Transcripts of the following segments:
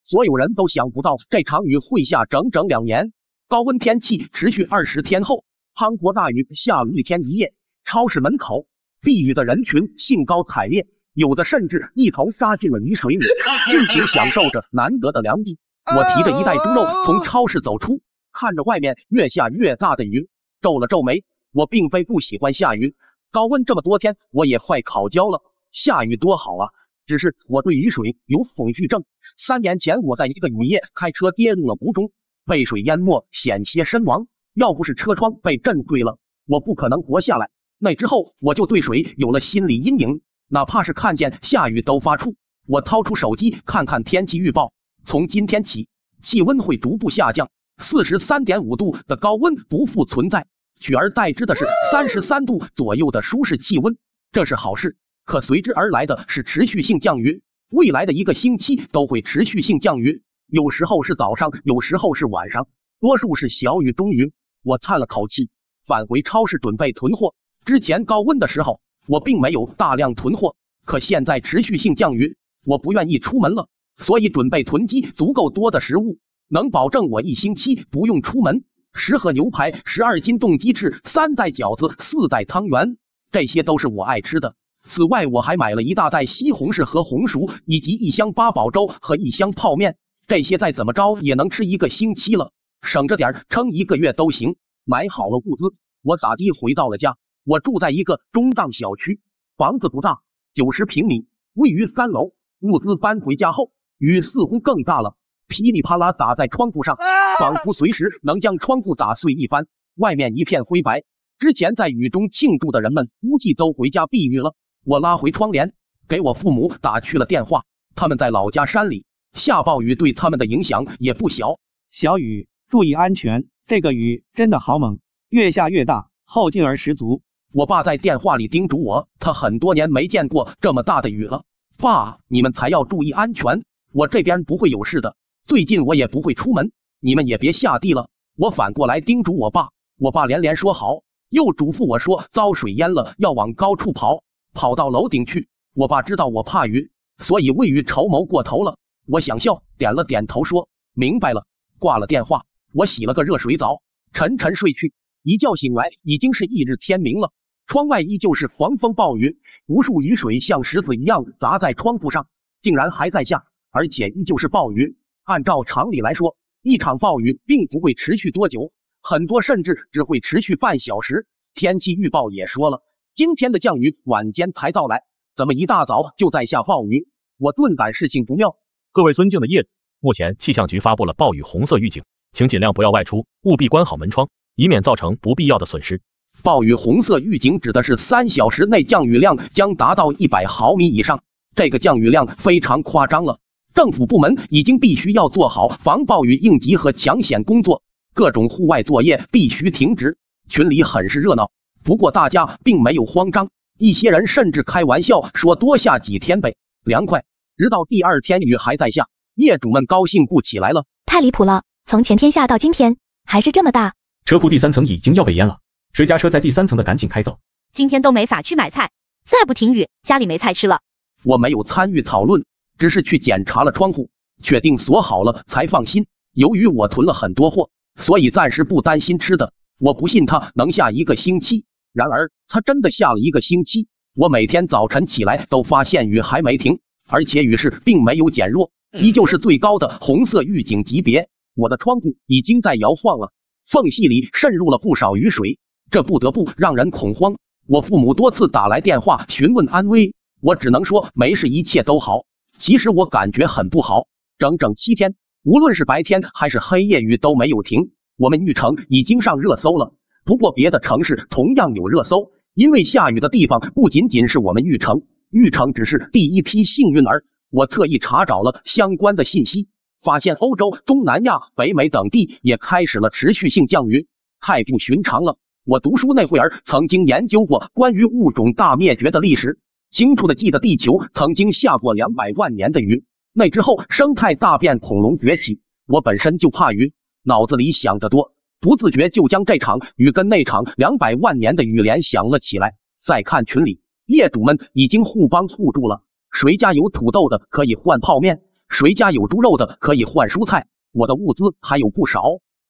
所有人都想不到这场雨会下整整2年。高温天气持续20天后，滂沱大雨下了1天1夜，超市门口避雨的人群兴高采烈，有的甚至一头扎进了雨水里，尽情享受着难得的凉意。我提着一袋猪肉从超市走出，看着外面越下越大的雨，皱了皱眉。我并非不喜欢下雨，高温这么多天，我也快烤焦了。下雨多好啊！只是我对雨水有恐惧症。3年前我在一个雨夜开车跌入了湖中，被水淹没，险些身亡。要不是车窗被震碎了，我不可能活下来。那之后我就对水有了心理阴影，哪怕是看见下雨都发怵。我掏出手机看看天气预报，从今天起气温会逐步下降，43.5度的高温不复存在，取而代之的是33度左右的舒适气温，这是好事。可随之而来的是持续性降雨，未来的1个星期都会持续性降雨，有时候是早上，有时候是晚上，多数是小雨中雨。我叹了口气，返回超市准备囤货。之前高温的时候，我并没有大量囤货，可现在持续性降雨，我不愿意出门了，所以准备囤积足够多的食物，能保证我1星期不用出门。10盒牛排，12斤冻鸡翅，3袋饺子，4袋汤圆，这些都是我爱吃的。此外，我还买了1大袋西红柿和红薯，以及1箱八宝粥和1箱泡面，这些再怎么着也能吃1个星期了，省着点撑1个月都行。买好了物资，我打的回到了家。我住在一个中档小区，房子不大，90平米，位于3楼。物资搬回家后，雨似乎更大了，噼里啪啦打在窗户上，仿佛随时能将窗户打碎一番。外面一片灰白，之前在雨中庆祝的人们估计都回家避雨了。我拉回窗帘，给我父母打去了电话，他们在老家山里，下暴雨对他们的影响也不小。小雨，注意安全，这个雨真的好猛，越下越大，后劲儿十足。我爸在电话里叮嘱我，他很多年没见过这么大的雨了。爸，你们才要注意安全，我这边不会有事的，最近我也不会出门，你们也别下地了。我反过来叮嘱我爸，我爸连连说好，又嘱咐我说遭水淹了要往高处跑到楼顶去。我爸知道我怕雨，所以未雨绸缪过头了。我想笑，点了点头说明白了，挂了电话。我洗了个热水澡，沉沉睡去。一觉醒来已经是翌日天明了，窗外依旧是狂风暴雨，无数雨水像石子一样砸在窗户上，竟然还在下，而且依旧是暴雨。按照常理来说，一场暴雨并不会持续多久，很多甚至只会持续半小时。天气预报也说了，今天的降雨晚间才到来，怎么一大早就在下暴雨？我顿感事情不妙。各位尊敬的业主，目前气象局发布了暴雨红色预警，请尽量不要外出，务必关好门窗，以免造成不必要的损失。暴雨红色预警指的是3小时内降雨量将达到100毫米以上，这个降雨量非常夸张了。政府部门已经必须要做好防暴雨应急和抢险工作，各种户外作业必须停止。群里很是热闹，不过大家并没有慌张，一些人甚至开玩笑说多下几天呗，凉快。直到第2天雨还在下，业主们高兴不起来了。太离谱了，从前天下到今天还是这么大。车库第3层已经要被淹了，谁家车在第3层的赶紧开走。今天都没法去买菜，再不停雨，家里没菜吃了。我没有参与讨论，只是去检查了窗户，确定锁好了才放心。由于我囤了很多货，所以暂时不担心吃的。我不信它能下1个星期，然而它真的下了1个星期。我每天早晨起来都发现雨还没停，而且雨势并没有减弱，依旧是最高的红色预警级别。我的窗户已经在摇晃了，缝隙里渗入了不少雨水，这不得不让人恐慌。我父母多次打来电话询问安危，我只能说没事，一切都好。其实我感觉很不好，整整7天，无论是白天还是黑夜，雨都没有停。我们玉城已经上热搜了，不过别的城市同样有热搜，因为下雨的地方不仅仅是我们玉城，玉城只是第一批幸运儿。我特意查找了相关的信息，发现欧洲、东南亚、北美等地也开始了持续性降雨，太不寻常了。我读书那会儿曾经研究过关于物种大灭绝的历史，清楚的记得地球曾经下过200万年的雨，那之后生态大变，恐龙崛起。我本身就怕雨，脑子里想得多，不自觉就将这场雨跟那场200万年的雨联想了起来。再看群里，业主们已经互帮互助了，谁家有土豆的可以换泡面，谁家有猪肉的可以换蔬菜，我的物资还有不少。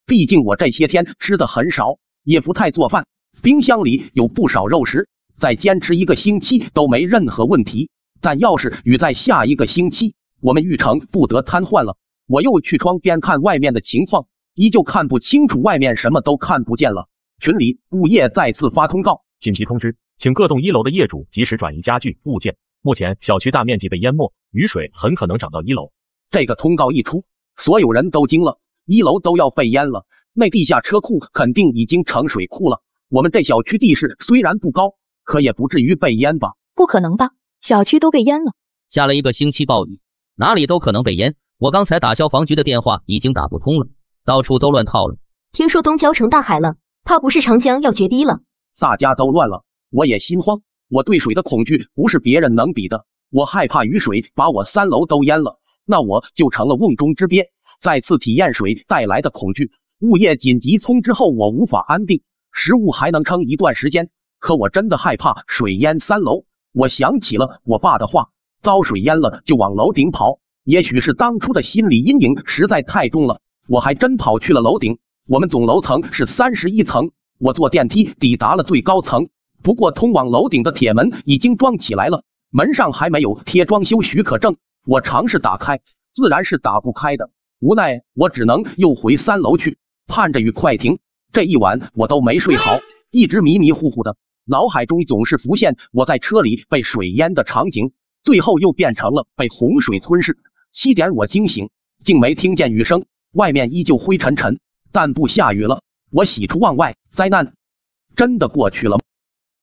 毕竟我这些天吃的很少，也不太做饭，冰箱里有不少肉食，再坚持1个星期都没任何问题。但要是与在下1个星期，我们玉城不得瘫痪了。我又去窗边看外面的情况，依旧看不清楚，外面什么都看不见了。群里物业再次发通告，紧急通知，请各栋1楼的业主及时转移家具物件。目前小区大面积被淹没，雨水很可能涨到1楼。这个通告一出，所有人都惊了，1楼都要被淹了，那地下车库肯定已经成水库了。我们这小区地势虽然不高，可也不至于被淹吧？不可能吧？小区都被淹了。下了1个星期暴雨，哪里都可能被淹。我刚才打消防局的电话已经打不通了，到处都乱套了。听说东郊成大海了，怕不是长江要决堤了？大家都乱了，我也心慌。我对水的恐惧不是别人能比的，我害怕雨水把我3楼都淹了，那我就成了瓮中之鳖，再次体验水带来的恐惧。物业紧急通知后，我无法安定，食物还能撑一段时间，可我真的害怕水淹3楼。我想起了我爸的话，遭水淹了就往楼顶跑。也许是当初的心理阴影实在太重了，我还真跑去了楼顶。我们总楼层是31层，我坐电梯抵达了最高层，不过通往楼顶的铁门已经装起来了，门上还没有贴装修许可证。我尝试打开，自然是打不开的，无奈我只能又回3楼去，盼着雨快停。这一晚我都没睡好，一直迷迷糊糊的，脑海中总是浮现我在车里被水淹的场景，最后又变成了被洪水吞噬。7点我惊醒，竟没听见雨声，外面依旧灰沉沉，但不下雨了。我喜出望外，灾难真的过去了。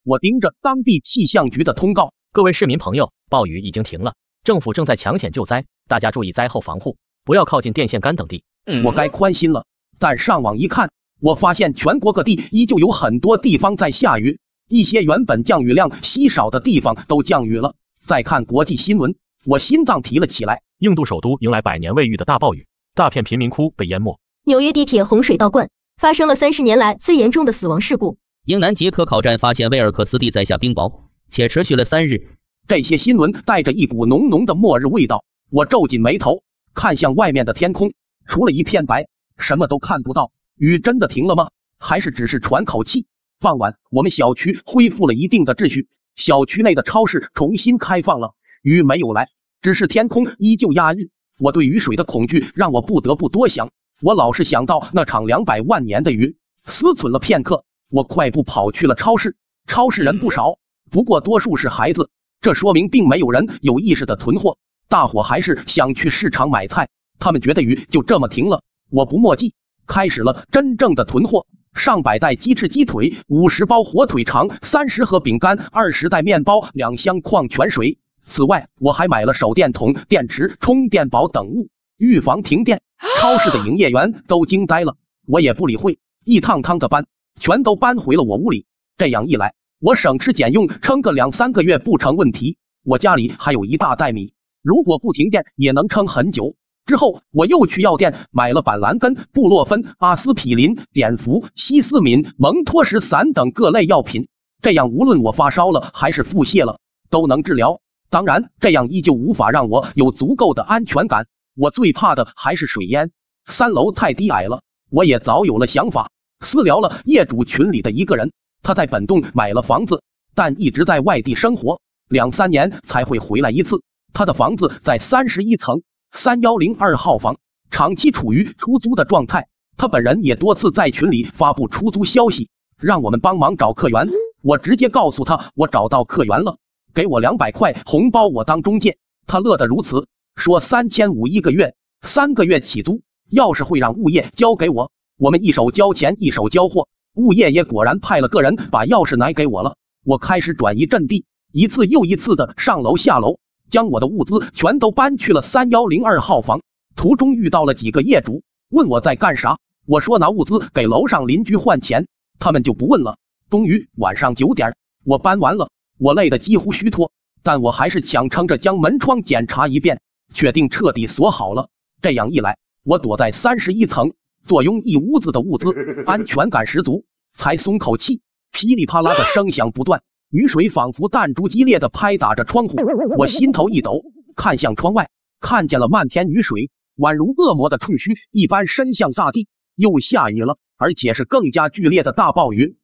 我盯着当地气象局的通告，各位市民朋友，暴雨已经停了，政府正在抢险救灾，大家注意灾后防护，不要靠近电线杆等地。我该宽心了，但上网一看，我发现全国各地依旧有很多地方在下雨，一些原本降雨量稀少的地方都降雨了。再看国际新闻，我心脏提了起来。印度首都迎来100年未遇的大暴雨，大片贫民窟被淹没。纽约地铁洪水倒灌，发生了30年来最严重的死亡事故。英南捷克考站发现威尔克斯地在下冰雹，且持续了3日。这些新闻带着一股浓浓的末日味道，我皱紧眉头，看向外面的天空，除了一片白，什么都看不到。雨真的停了吗？还是只是喘口气？傍晚，我们小区恢复了一定的秩序，小区内的超市重新开放了。雨没有来，只是天空依旧压抑。我对雨水的恐惧让我不得不多想，我老是想到那场200万年的雨。思忖了片刻，我快步跑去了超市。超市人不少，不过多数是孩子，这说明并没有人有意识的囤货，大伙还是想去市场买菜。他们觉得雨就这么停了，我不墨迹，开始了真正的囤货。上百袋鸡翅鸡腿，50包火腿肠，30盒饼干，20袋面包，2箱矿泉水。此外，我还买了手电筒、电池、充电宝等物，预防停电。超市的营业员都惊呆了，我也不理会，一趟趟的搬，全都搬回了我屋里。这样一来，我省吃俭用，撑个2-3个月不成问题。我家里还有1大袋米，如果不停电也能撑很久。之后，我又去药店买了板蓝根、布洛芬、阿司匹林、碘伏、西斯敏、蒙脱石散等各类药品，这样无论我发烧了还是腹泻了，都能治疗。当然，这样依旧无法让我有足够的安全感。我最怕的还是水淹，3楼太低矮了。我也早有了想法，私聊了业主群里的一个人，他在本栋买了房子，但一直在外地生活，2-3年才会回来一次。他的房子在31层3102号房，长期处于出租的状态。他本人也多次在群里发布出租消息，让我们帮忙找客源。我直接告诉他我找到客源了，给我200块红包，我当中介。他乐得如此，说3500一个月，3个月起租，钥匙会让物业交给我，我们一手交钱一手交货。物业也果然派了个人把钥匙拿给我了。我开始转移阵地，一次又一次的上楼下楼，将我的物资全都搬去了3102号房。途中遇到了几个业主，问我在干啥，我说拿物资给楼上邻居换钱，他们就不问了。终于晚上9点，我搬完了，我累得几乎虚脱，但我还是强撑着将门窗检查一遍，确定彻底锁好了。这样一来，我躲在31层，坐拥一屋子的物资，安全感十足，才松口气。噼里啪啦的声响不断，雨水仿佛弹珠激烈的拍打着窗户，我心头一抖，看向窗外，看见了漫天雨水，宛如恶魔的触须一般伸向大地。又下雨了，而且是更加剧烈的大暴雨。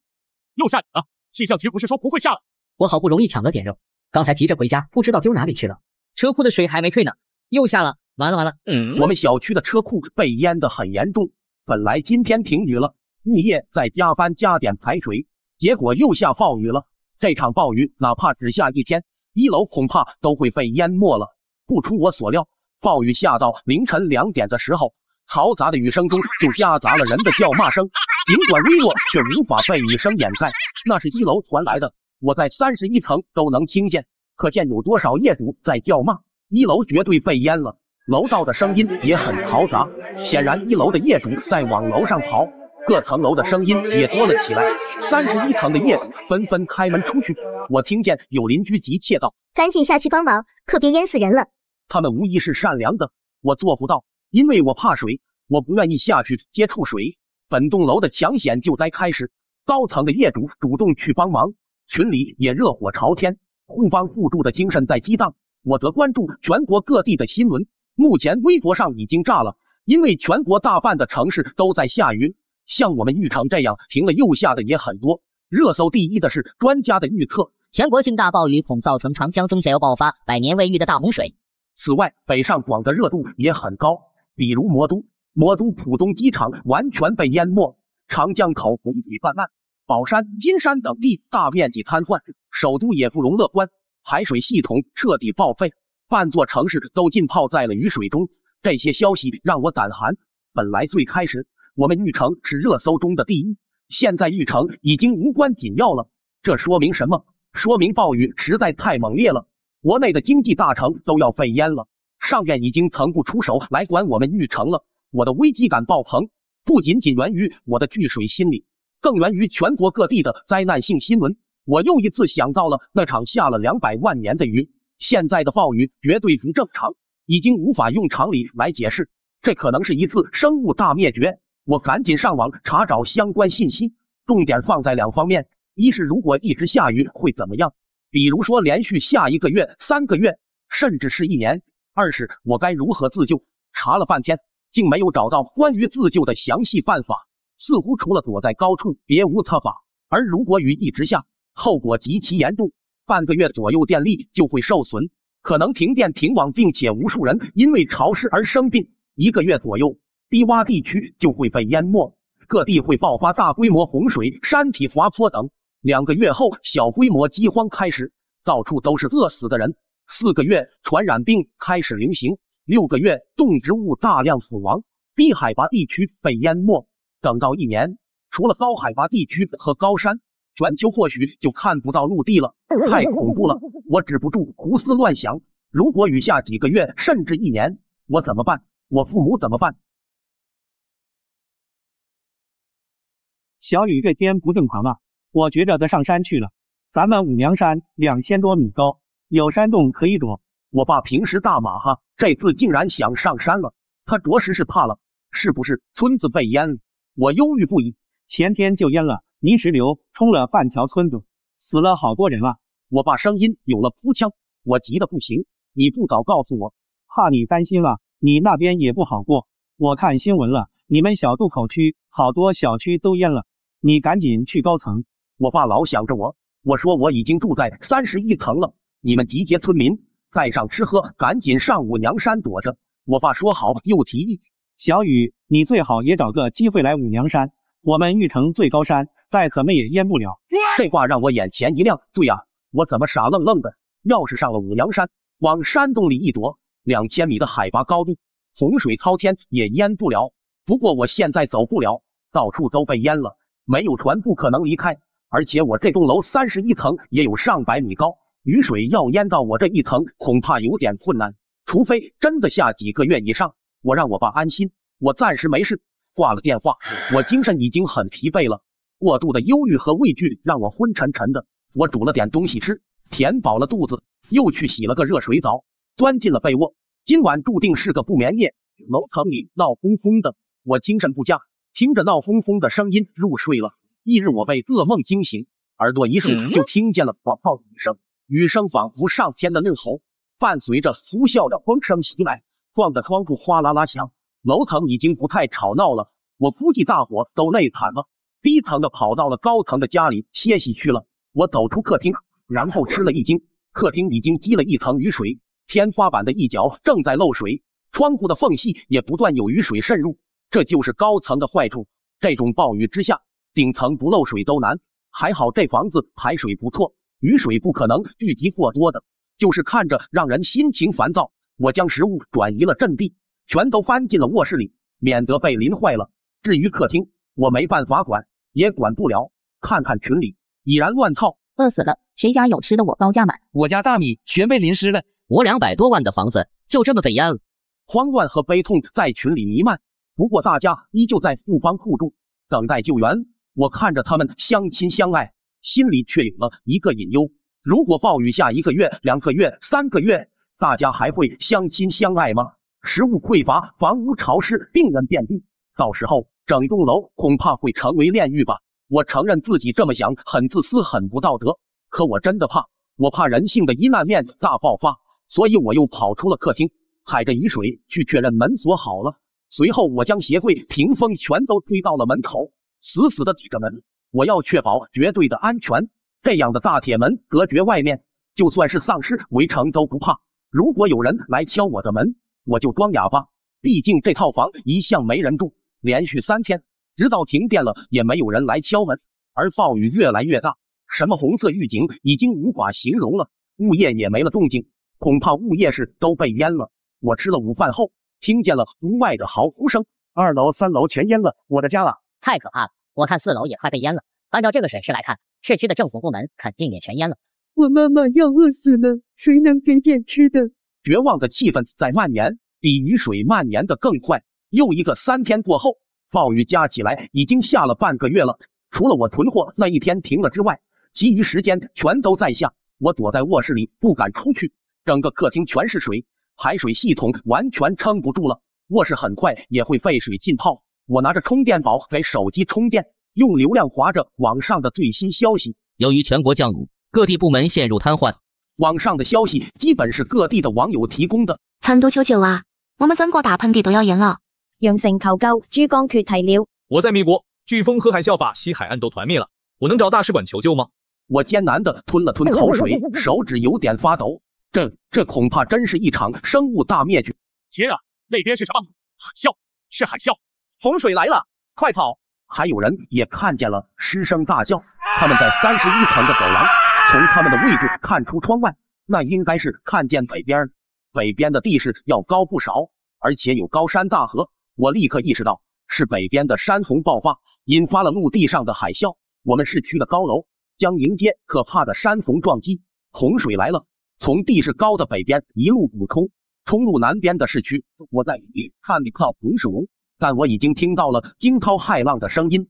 又下雨了，气象局不是说不会下了？我好不容易抢了点肉，刚才急着回家，不知道丢哪里去了。车库的水还没退呢，又下了，完了完了！我们小区的车库被淹得很严重。本来今天停雨了，物业在加班加点排水，结果又下暴雨了。这场暴雨哪怕只下一天，1楼恐怕都会被淹没了。不出我所料，暴雨下到凌晨2点的时候，嘈杂的雨声中就夹杂了人的叫骂声，尽管微弱，却无法被雨声掩盖。那是1楼传来的，我在31层都能听见，可见有多少业主在叫骂。1楼绝对被淹了，楼道的声音也很嘈杂，显然1楼的业主在往楼上跑，各层楼的声音也多了起来。31层的业主纷纷开门出去，我听见有邻居急切道：“赶紧下去帮忙，可别淹死人了。”他们无疑是善良的，我做不到，因为我怕水，我不愿意下去接触水。本栋楼的抢险救灾开始，高层的业主主动去帮忙，群里也热火朝天，互帮互助的精神在激荡。我则关注全国各地的新闻，目前微博上已经炸了，因为全国大半的城市都在下雨，像我们玉城这样停了又下的也很多。热搜第一的是专家的预测，全国性大暴雨恐造成长江中下游爆发100年未遇的大洪水。此外，北上广的热度也很高，比如魔都浦东机场完全被淹没，长江口湖已泛滥，宝山、金山等地大面积瘫痪，首都也不容乐观，排水系统彻底报废，半座城市都浸泡在了雨水中。这些消息让我胆寒。本来最开始我们玉城是热搜中的第一，现在玉城已经无关紧要了，这说明什么？说明暴雨实在太猛烈了，国内的经济大城都要被淹了，上院已经腾不出手来管我们玉城了。我的危机感爆棚，不仅仅源于我的惧水心理，更源于全国各地的灾难性新闻。我又一次想到了那场下了200万年的雨，现在的暴雨绝对不正常，已经无法用常理来解释，这可能是一次生物大灭绝。我赶紧上网查找相关信息，重点放在2方面，一是如果一直下雨会怎么样，比如说连续下1个月、3个月，甚至是1年；二是我该如何自救。查了半天，竟没有找到关于自救的详细办法，似乎除了躲在高处别无他法。而如果雨一直下，后果极其严重，半个月左右电力就会受损，可能停电停网，并且无数人因为潮湿而生病。1个月左右，低洼地区就会被淹没，各地会爆发大规模洪水、山体滑坡等。2个月后，小规模饥荒开始，到处都是饿死的人。4个月，传染病开始流行。6个月，动植物大量死亡，低海拔地区被淹没。等到1年，除了高海拔地区和高山，全球或许就看不到陆地了，太恐怖了！我止不住胡思乱想，如果雨下几个月甚至1年，我怎么办？我父母怎么办？小雨这天不正常啊，我觉着得上山去了。咱们五娘山2000多米高，有山洞可以躲。我爸平时大马哈，这次竟然想上山了，他着实是怕了，是不是村子被淹了？我忧郁不已。前天就淹了，泥石流冲了半条村子，死了好多人啊！我爸声音有了哭腔，我急得不行。你不早告诉我，怕你担心了，你那边也不好过。我看新闻了，你们小渡口区好多小区都淹了，你赶紧去高层。我爸老想着我，我说我已经住在31层了，你们集结村民，再上吃喝，赶紧上五娘山躲着。我爸说好，又提议，小雨，你最好也找个机会来五娘山，我们玉城最高山，再怎么也淹不了。这话让我眼前一亮，对呀，我怎么傻愣愣的？要是上了五娘山，往山洞里一躲，2000米的海拔高度，洪水滔天也淹不了。不过我现在走不了，到处都被淹了，没有船不可能离开，而且我这栋楼31层也有上百米高，雨水要淹到我这一层恐怕有点困难，除非真的下几个月以上。我让我爸安心，我暂时没事。挂了电话，我精神已经很疲惫了，过度的忧郁和畏惧让我昏沉沉的。我煮了点东西吃，填饱了肚子，又去洗了个热水澡，钻进了被窝。今晚注定是个不眠夜，楼层里闹哄哄的，我精神不佳，听着闹哄哄的声音入睡了。翌日我被噩梦惊醒，耳朵一竖就听见了广炮雨声，雨声仿佛上天的怒吼，伴随着呼啸的风声袭来，撞得窗户哗啦啦响。楼层已经不太吵闹了，我估计大伙都累惨了，低层的跑到了高层的家里歇息去了。我走出客厅，然后吃了一惊，客厅已经积了一层雨水，天花板的一角正在漏水，窗户的缝隙也不断有雨水渗入，这就是高层的坏处。这种暴雨之下，顶层不漏水都难。还好这房子排水不错，雨水不可能聚集过多的，就是看着让人心情烦躁。我将食物转移了阵地，全都搬进了卧室里，免得被淋坏了。至于客厅，我没办法管，也管不了。看看群里已然乱套，饿死了，谁家有吃的我高价买。我家大米全被淋湿了，我200多万的房子就这么被淹了。慌乱和悲痛在群里弥漫，不过大家依旧在互帮互助，等待救援。我看着他们相亲相爱，心里却有了一个隐忧：如果暴雨下1个月、2个月、3个月，大家还会相亲相爱吗？食物匮乏，房屋潮湿，病人遍地，到时候整栋楼恐怕会成为炼狱吧。我承认自己这么想很自私，很不道德，可我真的怕，我怕人性的阴暗面大爆发，所以我又跑出了客厅，踩着雨水去确认门锁好了。随后我将鞋柜、屏风全都推到了门口，死死的抵着门，我要确保绝对的安全。这样的大铁门隔绝外面，就算是丧尸围城都不怕。如果有人来敲我的门，我就装哑巴，毕竟这套房一向没人住。连续3天，直到停电了也没有人来敲门，而暴雨越来越大，什么红色预警已经无法形容了，物业也没了动静，恐怕物业室都被淹了。我吃了午饭后，听见了屋外的嚎呼声，2楼、3楼全淹了，我的家啊！太可怕了，我看4楼也快被淹了。按照这个水势来看，市区的政府部门肯定也全淹了。我妈妈要饿死了，谁能给点吃的？绝望的气氛在蔓延，比雨水蔓延的更快。又一个3天过后，暴雨加起来已经下了半个月了，除了我囤货那一天停了之外，其余时间全都在下。我躲在卧室里不敢出去，整个客厅全是水，排水系统完全撑不住了，卧室很快也会被水浸泡。我拿着充电宝给手机充电，用流量划着网上的最新消息。由于全国降雨，各地部门陷入瘫痪。网上的消息基本是各地的网友提供的。成都求救啊！我们整个大盆地都要淹了。羊城求救，珠江缺堤了。我在美国，飓风和海啸把西海岸都团灭了，我能找大使馆求救吗？我艰难地吞了吞口水，手指有点发抖。这恐怕真是一场生物大灭绝。天啊，那边是什么？海啸，是海啸！洪水来了，快跑！还有人也看见了，失声大叫。他们在31层的走廊，从他们的位置看出窗外，那应该是看见北边。北边的地势要高不少，而且有高山大河。我立刻意识到是北边的山洪爆发，引发了陆地上的海啸。我们市区的高楼将迎接可怕的山洪撞击。洪水来了，从地势高的北边一路补充，冲入南边的市区。我在雨看不到洪水，但我已经听到了惊涛骇浪的声音。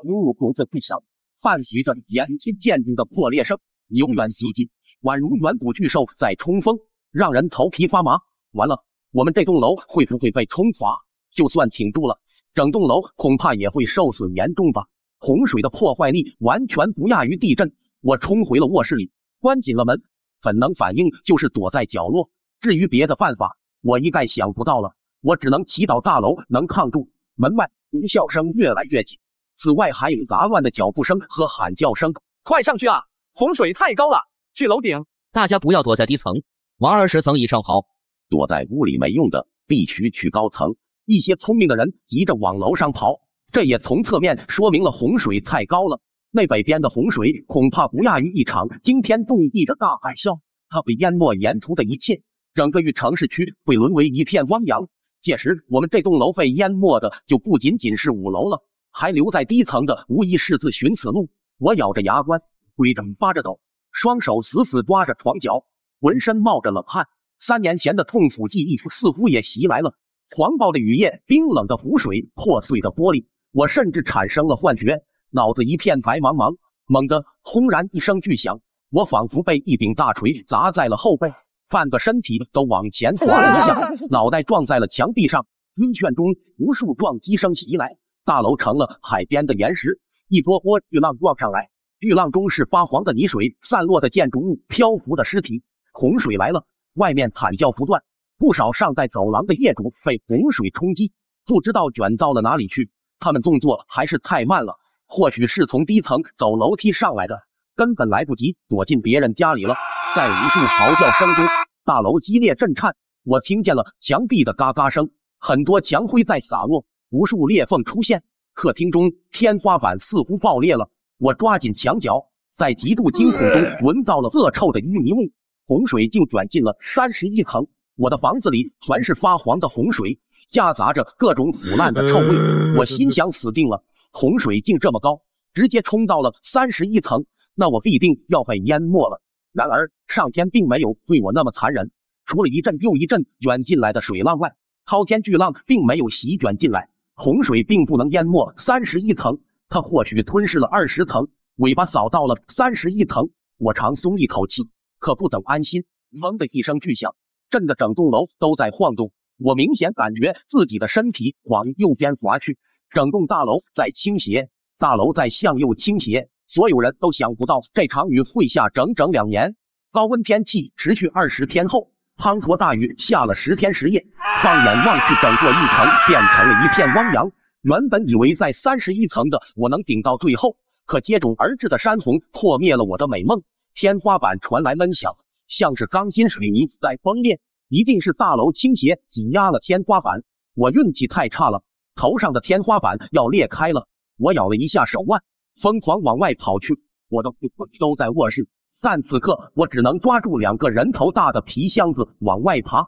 如果这地上伴随着眼睛见顶的破裂声，由远及近，宛如远古巨兽在冲锋，让人头皮发麻。完了，我们这栋楼会不会被冲垮？就算挺住了，整栋楼恐怕也会受损严重吧。洪水的破坏力完全不亚于地震。我冲回了卧室里，关紧了门，本能反应就是躲在角落。至于别的办法，我一概想不到了。我只能祈祷大楼能抗住。门外呼啸声越来越近，此外还有杂乱的脚步声和喊叫声。快上去啊！洪水太高了，去楼顶。大家不要躲在低层，往20层以上跑。躲在屋里没用的，必须去高层。一些聪明的人急着往楼上跑，这也从侧面说明了洪水太高了。那北边的洪水恐怕不亚于一场惊天动地的大海啸，它会淹没沿途的一切，整个城市区会沦为一片汪洋。届时我们这栋楼被淹没的就不仅仅是5楼了，还留在低层的无疑是自寻死路。我咬着牙关，鬼着发着抖，双手死死抓着床角，浑身冒着冷汗。3年前的痛苦记忆似乎也袭来了，狂暴的雨夜，冰冷的湖水，破碎的玻璃，我甚至产生了幻觉，脑子一片白茫茫。猛地轰然一声巨响，我仿佛被一柄大锤砸在了后背，半个身体都往前滑了一下，脑袋撞在了墙壁上。晕眩中，无数撞击声袭来，大楼成了海边的岩石，一波波巨浪撞上来，巨浪中是发黄的泥水，散落的建筑物，漂浮的尸体。洪水来了，外面惨叫不断，不少尚在走廊的业主被洪水冲击，不知道卷到了哪里去。他们动作还是太慢了，或许是从低层走楼梯上来的，根本来不及躲进别人家里了。在无数嚎叫声中，大楼激烈震颤，我听见了墙壁的嘎嘎声，很多墙灰在洒落，无数裂缝出现。客厅中天花板似乎爆裂了，我抓紧墙角，在极度惊恐中闻到了恶臭的淤泥味。洪水竟卷进了31层，我的房子里全是发黄的洪水，夹杂着各种腐烂的臭味。我心想死定了，洪水竟这么高，直接冲到了31层，那我必定要被淹没了。然而上天并没有对我那么残忍，除了一阵又一阵卷进来的水浪外，滔天巨浪并没有席卷进来。洪水并不能淹没31层，它或许吞噬了20层，尾巴扫到了31层。我长松一口气，可不等安心，嗡的一声巨响，震得整栋楼都在晃动。我明显感觉自己的身体往右边滑去，整栋大楼在倾斜，大楼在向右倾斜。所有人都想不到这场雨会下整整2年。高温天气持续20天后，滂沱大雨下了10天10夜，放眼望去，整个一层变成了一片汪洋。原本以为在31层的我能顶到最后，可接踵而至的山洪破灭了我的美梦。天花板传来闷响，像是钢筋水泥在崩裂，一定是大楼倾斜挤压了天花板。我运气太差了，头上的天花板要裂开了。我咬了一下手腕，疯狂往外跑去。我的父母都在卧室，但此刻我只能抓住2个人头大的皮箱子往外爬。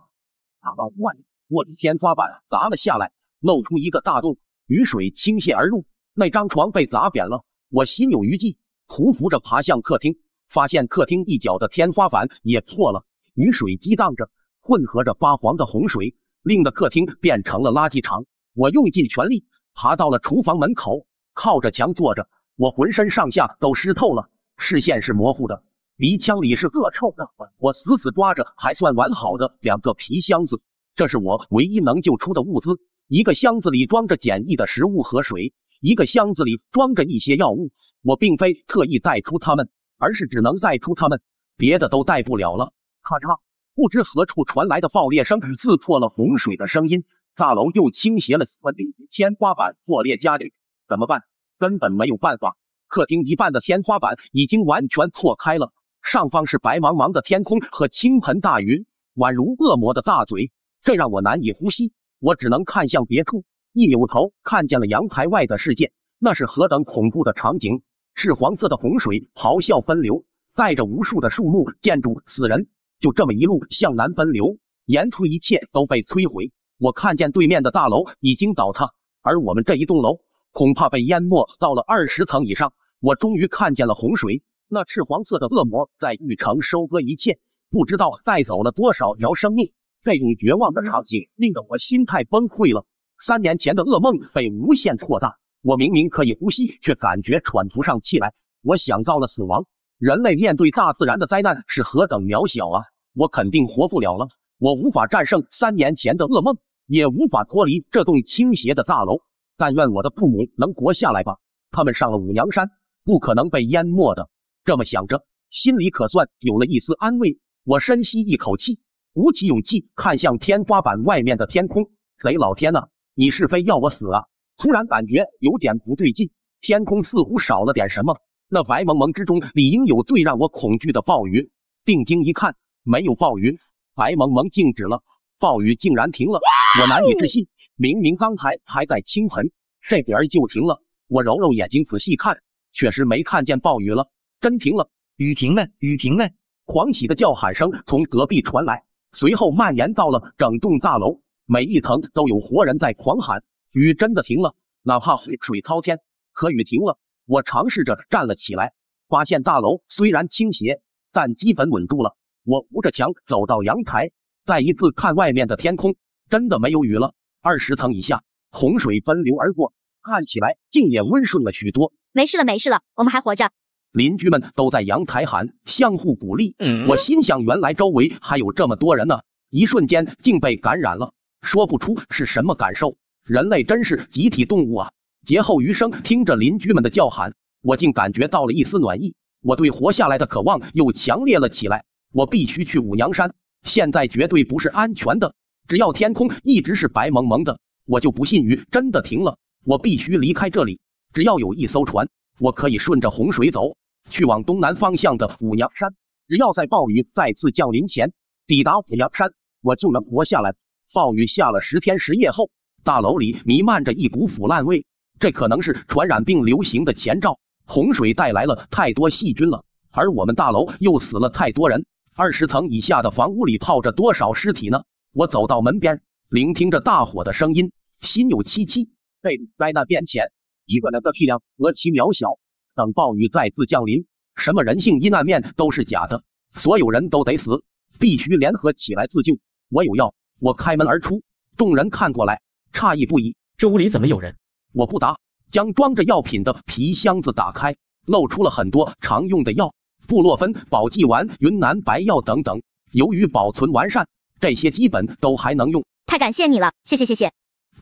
我的天花板砸了下来，露出一个大洞，雨水倾泻而入，那张床被砸扁了。我心有余悸，匍匐着爬向客厅，发现客厅一角的天花板也破了，雨水激荡着，混合着发黄的洪水，令得客厅变成了垃圾场。我用尽全力爬到了厨房门口，靠着墙坐着，我浑身上下都湿透了，视线是模糊的，鼻腔里是恶臭的。我死死抓着还算完好的2个皮箱子，这是我唯一能救出的物资。一个箱子里装着简易的食物和水，一个箱子里装着一些药物。我并非特意带出它们，而是只能带出它们，别的都带不了了。咔嚓，不知何处传来的爆裂声刺破了洪水的声音，大楼又倾斜了4米，天花板破裂加剧。怎么办？根本没有办法。客厅一半的天花板已经完全破开了，上方是白茫茫的天空和倾盆大雨，宛如恶魔的大嘴，这让我难以呼吸。我只能看向别处，一扭头看见了阳台外的世界，那是何等恐怖的场景！赤黄色的洪水咆哮奔流，载着无数的树木、建筑、死人，就这么一路向南奔流，沿途一切都被摧毁。我看见对面的大楼已经倒塌，而我们这一栋楼恐怕被淹没到了20层以上。我终于看见了洪水，那赤黄色的恶魔在玉城收割一切，不知道带走了多少条生命。这种绝望的场景令得我心态崩溃了。3年前的噩梦被无限扩大，我明明可以呼吸，却感觉喘不上气来。我想到了死亡，人类面对大自然的灾难是何等渺小啊！我肯定活不了了。我无法战胜3年前的噩梦，也无法脱离这栋倾斜的大楼。但愿我的父母能活下来吧，他们上了五娘山，不可能被淹没的。这么想着，心里可算有了一丝安慰。我深吸一口气，鼓起勇气看向天花板外面的天空。贼老天啊，你是非要我死啊！突然感觉有点不对劲，天空似乎少了点什么。那白蒙蒙之中理应有最让我恐惧的暴雨。定睛一看，没有暴雨，白蒙蒙静止了，暴雨竟然停了。我难以置信，明明刚才还在倾盆，这边就停了。我揉揉眼睛仔细看，确实没看见暴雨了，真停了，雨停了，雨停了！狂喜的叫喊声从隔壁传来，随后蔓延到了整栋大楼，每一层都有活人在狂喊。雨真的停了，哪怕洪水滔天，可雨停了。我尝试着站了起来，发现大楼虽然倾斜，但基本稳住了。我扶着墙走到阳台，再一次看外面的天空，真的没有雨了。20层以下，洪水奔流而过，看起来竟也温顺了许多。没事了，没事了，我们还活着。邻居们都在阳台喊，相互鼓励。我心想，原来周围还有这么多人呢，一瞬间竟被感染了，说不出是什么感受。人类真是集体动物啊！劫后余生，听着邻居们的叫喊，我竟感觉到了一丝暖意。我对活下来的渴望又强烈了起来。我必须去五娘山，现在绝对不是安全的。只要天空一直是白蒙蒙的，我就不信雨真的停了。我必须离开这里。只要有一艘船，我可以顺着洪水走，去往东南方向的五娘山。只要在暴雨再次降临前抵达五娘山，我就能活下来。暴雨下了10天10夜后，大楼里弥漫着一股腐烂味，这可能是传染病流行的前兆。洪水带来了太多细菌了，而我们大楼又死了太多人。20层以下的房屋里泡着多少尸体呢？我走到门边，聆听着大火的声音，心有戚戚。这灾难面前，一个人的力量何其渺小。等暴雨再次降临，什么人性阴暗面都是假的，所有人都得死，必须联合起来自救。我有药。我开门而出，众人看过来，诧异不已。这屋里怎么有人？我不答，将装着药品的皮箱子打开，露出了很多常用的药，布洛芬、保济丸、云南白药等等。由于保存完善，这些基本都还能用。太感谢你了，谢谢谢谢。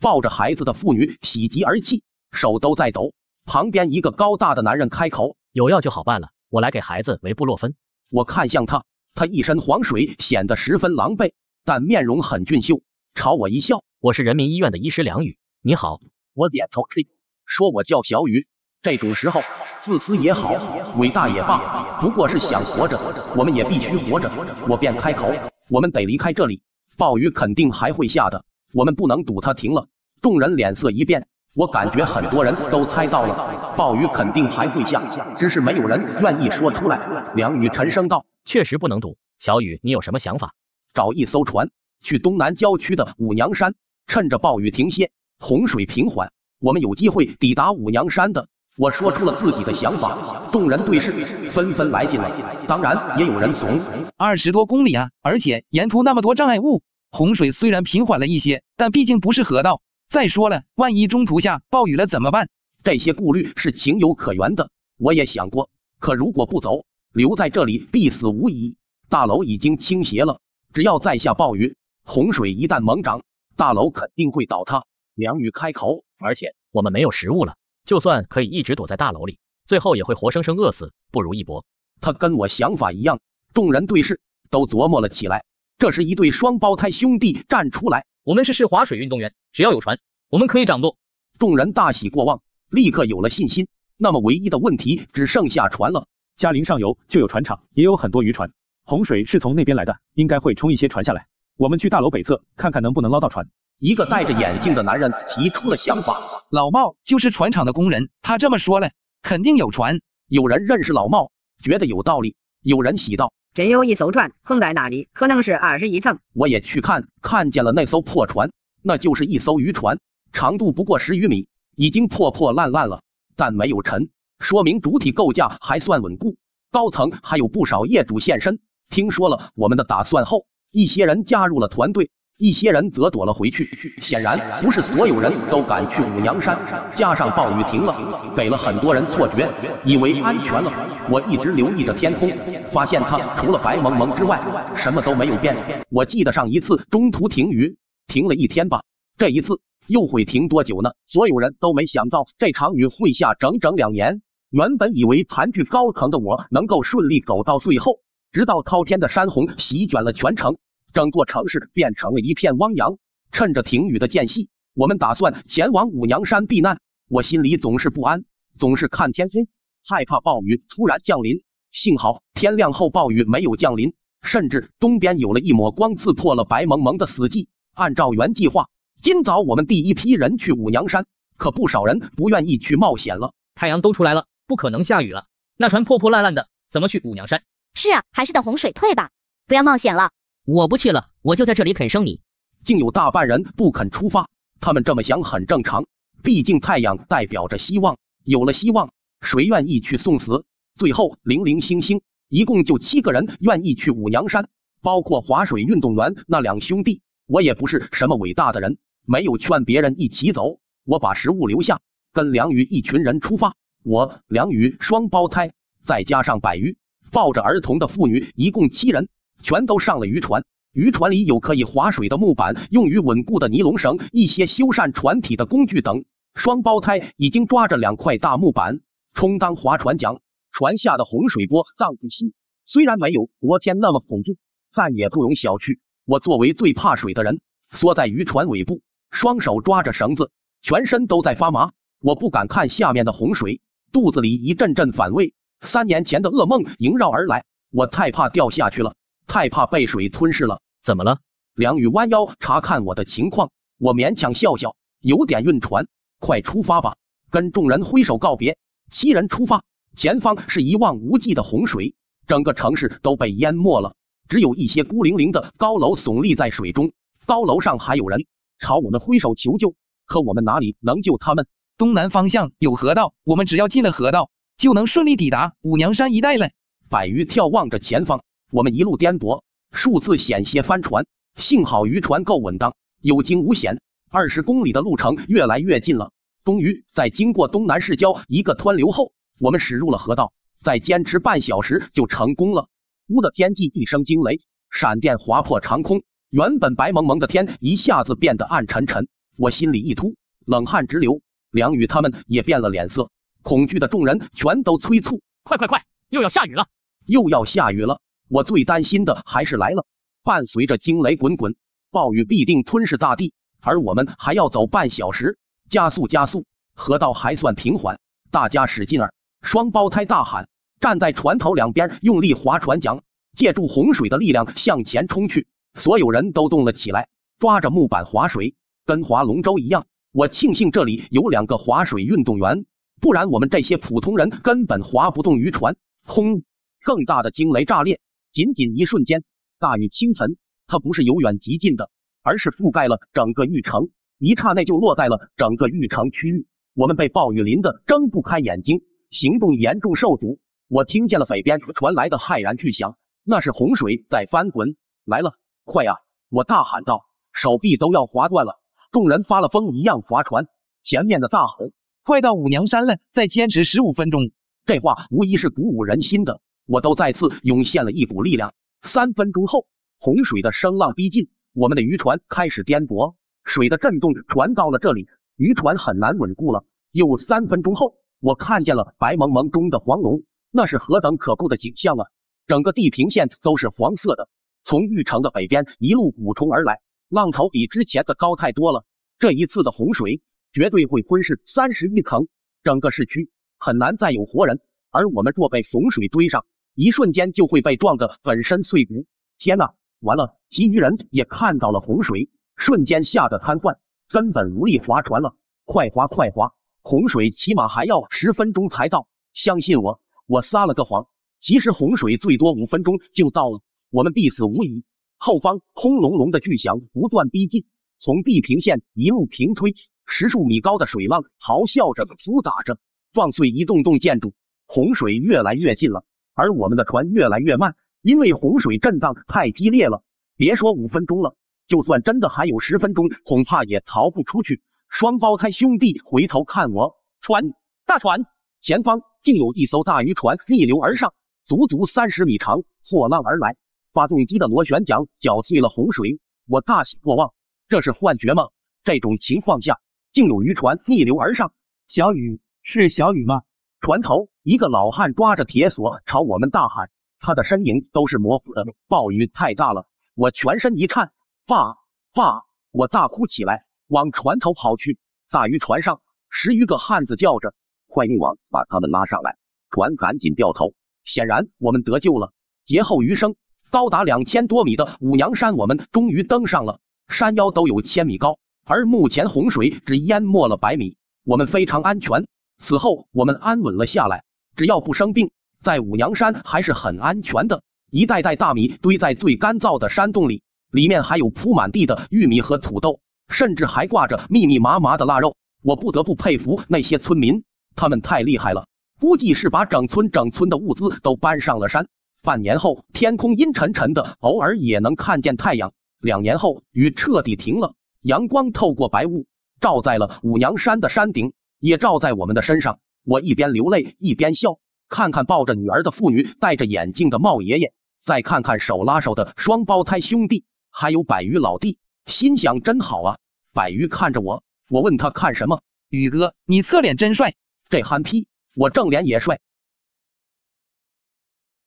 抱着孩子的妇女喜极而泣，手都在抖。旁边一个高大的男人开口：“有药就好办了，我来给孩子喂布洛芬。”我看向他，他一身黄水，显得十分狼狈，但面容很俊秀，朝我一笑：“我是人民医院的医师梁宇，你好。”我点头说：“我叫小雨。”这种时候，自私也好，伟大也罢，不过是想活着，我们也必须活着。我便开口：“我们得离开这里，暴雨肯定还会下的，我们不能赌它停了。”众人脸色一变，我感觉很多人都猜到了，暴雨肯定还会下，只是没有人愿意说出来。梁宇沉声道：“确实不能赌。小雨，你有什么想法？”找一艘船去东南郊区的五娘山，趁着暴雨停歇，洪水平缓，我们有机会抵达五娘山的。我说出了自己的想法，众人对视，纷纷来劲了。当然也有人怂，20多公里啊，而且沿途那么多障碍物，洪水虽然平缓了一些，但毕竟不是河道。再说了，万一中途下暴雨了怎么办？这些顾虑是情有可原的，我也想过。可如果不走，留在这里必死无疑。大楼已经倾斜了，只要再下暴雨，洪水一旦猛涨，大楼肯定会倒塌。梁宇开口：“而且我们没有食物了，就算可以一直躲在大楼里，最后也会活生生饿死，不如一搏。”他跟我想法一样，众人对视，都琢磨了起来。这时，一对双胞胎兄弟站出来：“我们是划水运动员，只要有船，我们可以掌舵。”众人大喜过望，立刻有了信心。那么唯一的问题只剩下船了。嘉陵上游就有船厂，也有很多渔船，洪水是从那边来的，应该会冲一些船下来。我们去大楼北侧看看能不能捞到船。一个戴着眼镜的男人提出了想法。老茂就是船厂的工人，他这么说了，肯定有船。有人认识老茂，觉得有道理。有人喜道：“真有一艘船横在那里，可能是21层。”我也去看见了那艘破船，那就是一艘渔船，长度不过10余米，已经破破烂烂了，但没有沉，说明主体构架还算稳固。高层还有不少业主现身，听说了我们的打算后，一些人加入了团队，一些人则躲了回去。显然不是所有人都敢去五娘山，加上暴雨停了，给了很多人错觉，以为安全了。我一直留意着天空，发现它除了白蒙蒙之外，什么都没有变。我记得上一次中途停雨，停了1天吧，这一次又会停多久呢？所有人都没想到这场雨会下整整2年。原本以为盘踞高层的我能够顺利走到最后，直到滔天的山洪席卷了全城，整座城市变成了一片汪洋。趁着停雨的间隙，我们打算前往五娘山避难。我心里总是不安，总是看天黑，害怕暴雨突然降临。幸好天亮后暴雨没有降临，甚至东边有了一抹光刺破了白蒙蒙的死寂。按照原计划，今早我们第一批人去五娘山，可不少人不愿意去冒险了。太阳都出来了，不可能下雨了，那船破破烂烂的，怎么去五娘山？是啊，还是等洪水退吧，不要冒险了。我不去了，我就在这里啃生米。竟有大半人不肯出发，他们这么想很正常，毕竟太阳代表着希望，有了希望，谁愿意去送死？最后零零星星，一共就7个人愿意去五娘山，包括划水运动员那2兄弟。我也不是什么伟大的人，没有劝别人一起走，我把食物留下，跟梁宇一群人出发。我、梁宇双胞胎，再加上百余抱着儿童的妇女，一共7人，全都上了渔船。渔船里有可以划水的木板，用于稳固的尼龙绳，一些修缮船体的工具等。双胞胎已经抓着2块大木板，充当划船桨。船下的洪水波荡不息，虽然没有昨天那么恐怖，但也不容小觑。我作为最怕水的人，缩在渔船尾部，双手抓着绳子，全身都在发麻。我不敢看下面的洪水，肚子里一阵阵反胃。3年前的噩梦萦绕而来，我太怕掉下去了，太怕被水吞噬了。怎么了？梁宇弯腰查看我的情况，我勉强笑笑，有点晕船。快出发吧！跟众人挥手告别，7人出发。前方是一望无际的洪水，整个城市都被淹没了，只有一些孤零零的高楼耸立在水中，高楼上还有人朝我们挥手求救，可我们哪里能救他们？东南方向有河道，我们只要进了河道，就能顺利抵达五娘山一带了。百余眺望着前方，我们一路颠簸，数次险些翻船，幸好渔船够稳当，有惊无险。20公里的路程越来越近了，终于在经过东南市郊一个湍流后，我们驶入了河道，再坚持半小时就成功了。忽的天际一声惊雷，闪电划破长空，原本白蒙蒙的天一下子变得暗沉沉，我心里一突，冷汗直流。梁宇他们也变了脸色，恐惧的众人全都催促：快，又要下雨了！又要下雨了！我最担心的还是来了，伴随着惊雷滚滚，暴雨必定吞噬大地，而我们还要走半小时，加速！河道还算平缓，大家使劲儿！双胞胎大喊，站在船头两边用力划船桨，借助洪水的力量向前冲去。所有人都动了起来，抓着木板划水，跟划龙舟一样。我庆幸这里有2个划水运动员，不然我们这些普通人根本划不动渔船。轰！更大的惊雷炸裂，仅一瞬间，大雨倾盆。它不是由远及近的，而是覆盖了整个玉城，一刹那就落在了整个玉城区域。我们被暴雨淋得睁不开眼睛，行动严重受阻。我听见了北边传来的骇然巨响，那是洪水在翻滚。来了，快啊！我大喊道，手臂都要划断了。众人发了疯一样划船，前面的大吼：快到五娘山了，再坚持15分钟。这话无疑是鼓舞人心的，我都再次涌现了一股力量。3分钟后，洪水的声浪逼近，我们的渔船开始颠簸，水的震动传到了这里，渔船很难稳固了。又3分钟后，我看见了白蒙蒙中的黄龙，那是何等可怖的景象啊！整个地平线都是黄色的，从玉城的北边一路俯冲而来，浪头比之前的高太多了。这一次的洪水绝对会吞噬30余层，整个市区很难再有活人，而我们若被洪水追上，一瞬间就会被撞得粉身碎骨。天哪，完了！其余人也看到了洪水，瞬间吓得瘫痪，根本无力划船了。快划！洪水起码还要10分钟才到，相信我，我撒了个谎。其实洪水最多5分钟就到了，我们必死无疑。后方轰隆隆的巨响不断逼近，从地平线一路平推，10数米高的水浪咆哮着扑打着，撞碎一栋栋建筑。洪水越来越近了，而我们的船越来越慢，因为洪水震荡太激烈了。别说5分钟了，就算真的还有10分钟，恐怕也逃不出去。双胞胎兄弟回头看我，大船前方竟有一艘大渔船逆流而上，足足30米长，破浪而来。发动机的螺旋桨搅碎了洪水，我大喜过望，这是幻觉吗？这种情况下竟有渔船逆流而上。小雨，是小雨吗？船头一个老汉抓着铁索朝我们大喊，他的身影都是模糊的。暴雨太大了，我全身一颤，爸！我大哭起来，往船头跑去。大渔船上10余个汉子叫着，快用网把他们拉上来。船赶紧掉头，显然我们得救了。劫后余生，高达2000多米的五娘山我们终于登上了，山腰都有1000米高，而目前洪水只淹没了100米，我们非常安全。此后我们安稳了下来，只要不生病，在五娘山还是很安全的。一袋袋大米堆在最干燥的山洞里，里面还有铺满地的玉米和土豆，甚至还挂着密密麻麻的腊肉。我不得不佩服那些村民，他们太厉害了，估计是把整村的物资都搬上了山。半年后，天空阴沉沉的，偶尔也能看见太阳。2年后，雨彻底停了，阳光透过白雾，照在了五娘山的山顶，也照在我们的身上。我一边流泪一边笑，看看抱着女儿的妇女，戴着眼镜的茂爷爷，再看看手拉手的双胞胎兄弟，还有百余老弟，心想真好啊。百余看着我，我问他看什么？宇哥，你侧脸真帅。这憨批，我正脸也帅。